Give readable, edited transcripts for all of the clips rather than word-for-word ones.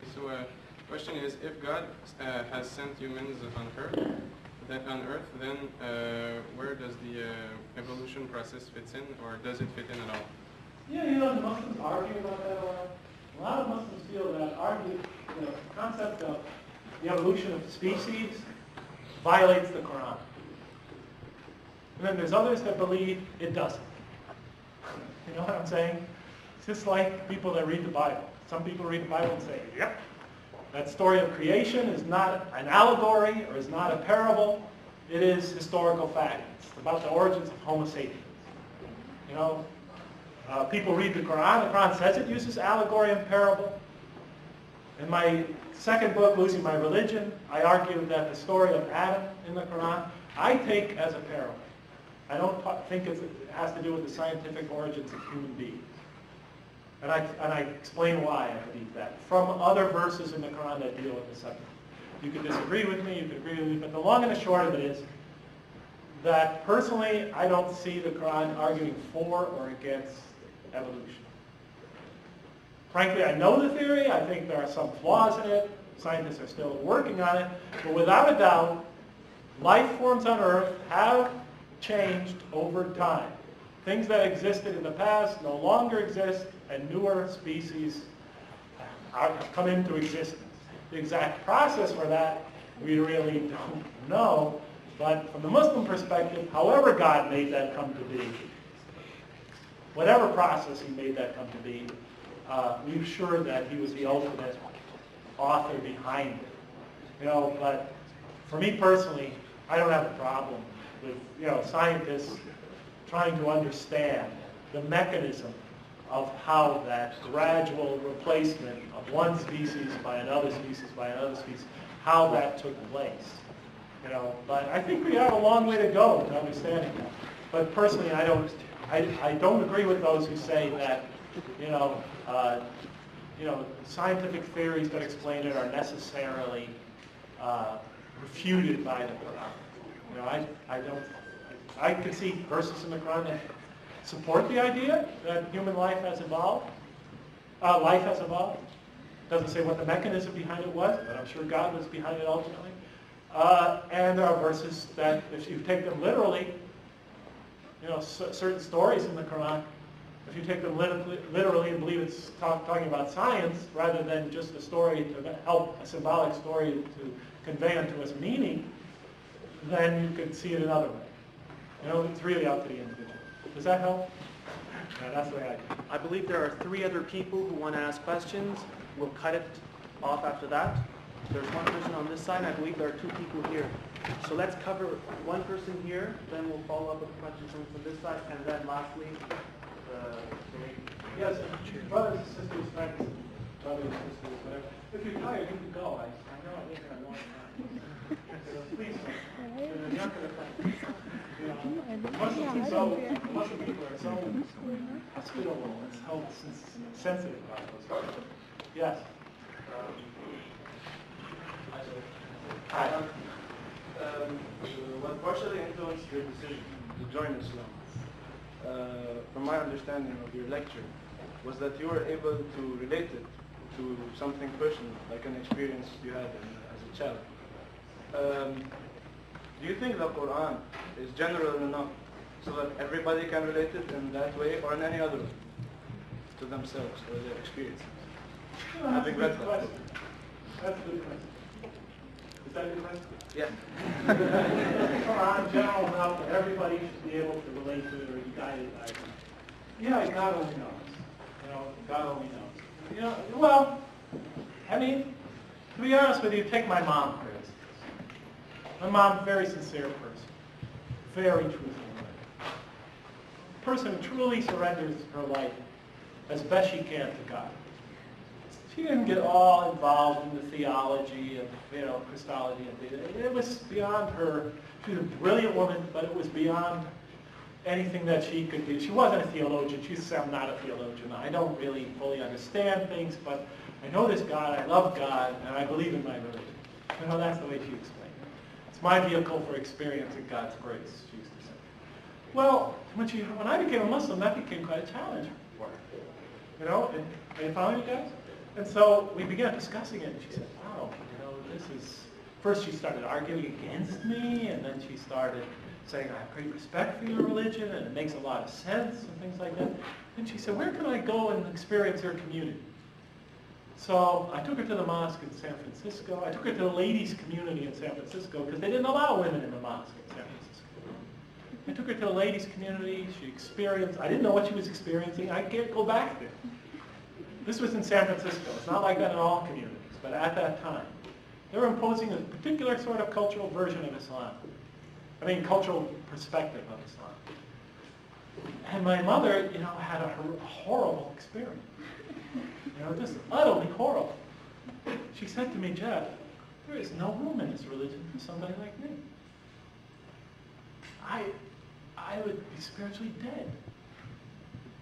So, question is, if God has sent humans on Earth, then where does the evolution process fit in, or does it fit in at all? Yeah, the Muslims argue about that a lot. A lot of Muslims feel that the concept of the evolution of species violates the Quran. And then there's others that believe it doesn't. You know what I'm saying? It's just like people that read the Bible. Some people read the Bible and say, yep, that story of creation is not an allegory or is not a parable. It is historical fact. It's about the origins of Homo sapiens. People read the Quran. The Quran says it uses allegory and parable. In my second book, Losing My Religion, I argue that the story of Adam in the Quran, I take as a parable. I don't think it has to do with the scientific origins of human beings. And I explain why I believe that from other verses in the Quran that deal with the subject. You could disagree with me, you could agree with me, but the long and the short of it is that personally, I don't see the Quran arguing for or against evolution. Frankly, I know the theory. I think there are some flaws in it. Scientists are still working on it. But without a doubt, life forms on Earth have changed over time. Things that existed in the past no longer exist, and newer species have come into existence. The exact process for that, we really don't know. But from the Muslim perspective, however God made that come to be, whatever process he made that come to be, we're sure that he was the ultimate author behind it. But for me personally, I don't have a problem with scientists trying to understand the mechanism of how that gradual replacement of one species by another species by another species, how that took place. But I think we have a long way to go to understanding that. But personally, I don't agree with those who say that scientific theories that explain it are necessarily refuted by the Quran. I can see verses in the Quran that support the idea that human life has evolved. Doesn't say what the mechanism behind it was, but I'm sure God was behind it ultimately. And there are verses that, if you take them literally, certain stories in the Quran, if you take them literally and believe it's talking about science rather than just a story to help, a symbolic story to convey unto us meaning, then you could see it another way. It's really up to the individual. Does that help? Yeah, that's the way I do. I believe there are 3 other people who want to ask questions. We'll cut it off after that. There's one person on this side. I believe there are 2 people here. So let's cover one person here, then we'll follow up with questions from this side, and then lastly, Yes, brothers and sisters, friends, brothers and sisters, whatever. If you're tired, you can go. I know I think I want to. So please, you're not going to fight. Muslim people are so hospitable and so sensitive about those things. Yes. Hi. What partially influenced your decision to join Islam, from my understanding of your lecture, was that you were able to relate it to something personal, like an experience you had as a child. Do you think the Quran is general enough so that everybody can relate it in that way or in any other way to themselves or their experiences? That's a good question. That's a good question. Is that a good question? Yeah. The Quran general enough that everybody should be able to relate to it or be guided by it. Yeah, God only knows. God only knows. Well, to be honest with you, take my mom, for instance. My mom, very sincere person. Very truthful woman. Person who truly surrenders her life as best she can to God. She didn't get all involved in the theology of, Christology. It was beyond her. She was a brilliant woman, but it was beyond anything that she could do. She wasn't a theologian. She said, I'm not a theologian. I don't really fully understand things, but I know this God, I love God, and I believe in my religion. That's the way she explained it. It's my vehicle for experiencing God's grace, she used to say. Well, when I became a Muslim, that became quite a challenge for her. Are you following me, guys? And so we began discussing it, and she said, wow, you know, this is... First she started arguing against me, and then she started saying, I have great respect for your religion, and it makes a lot of sense, and things like that. And she said, where can I go and experience your community? So I took her to the mosque in San Francisco. I took her to the ladies' community in San Francisco, because they didn't allow women in the mosque in San Francisco. I took her to the ladies' community. She experienced, I didn't know what she was experiencing. I can't go back there. This was in San Francisco. It's not like that in all communities, but at that time. They were imposing a particular sort of cultural version of Islam. I mean, cultural perspective of Islam. And my mother, you know, had a horrible experience. You know, just utterly horrible. She said to me, Jeff, there is no room in this religion for somebody like me. I would be spiritually dead.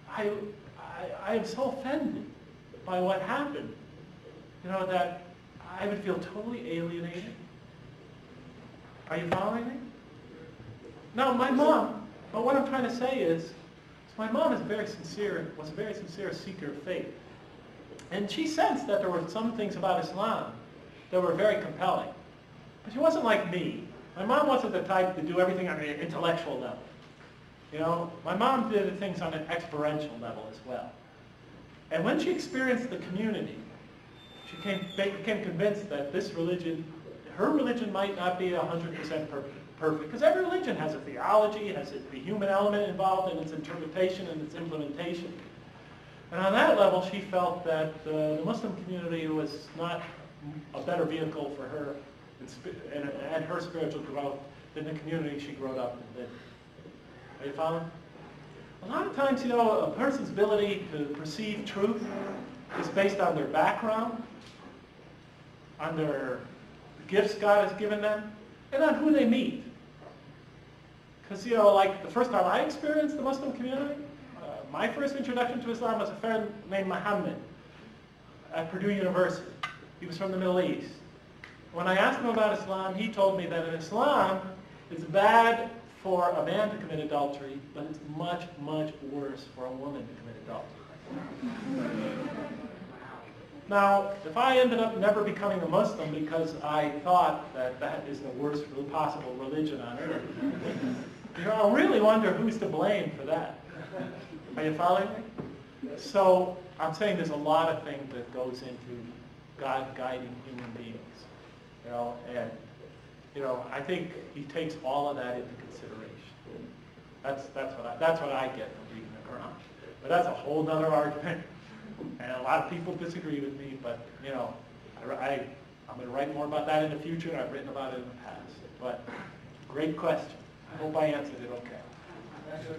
I am so offended by what happened, you know, that I would feel totally alienated. Are you following me? Now, my mom, but what I'm trying to say is, my mom is very sincere, was a very sincere seeker of faith. And she sensed that there were some things about Islam that were very compelling. But she wasn't like me. My mom wasn't the type to do everything on an intellectual level. You know, my mom did things on an experiential level as well. And when she experienced the community, she became convinced that this religion, her religion might not be 100% perfect, because every religion has a theology, has the human element involved in its interpretation and its implementation. And on that level, she felt that the Muslim community was not a better vehicle for her and her spiritual growth than the community she grew up in. Are you following? A lot of times, you know, a person's ability to perceive truth is based on their background, on their gifts God has given them, and on who they meet. Because, you know, like the first time I experienced the Muslim community, my first introduction to Islam was a friend named Mohammed at Purdue University. He was from the Middle East. When I asked him about Islam, he told me that in Islam, it's bad for a man to commit adultery, but it's much, much worse for a woman to commit adultery. Now, if I ended up never becoming a Muslim because I thought that that is the worst possible religion on earth, you know, I really wonder who's to blame for that. Are you following me? So I'm saying there's a lot of things that goes into God guiding human beings. You know, and you know, I think He takes all of that into consideration. That's what I get from reading the Quran. But that's a whole other argument, and a lot of people disagree with me. But you know, I'm going to write more about that in the future. I've written about it in the past. But great question. I hope I answered it okay. Thank you.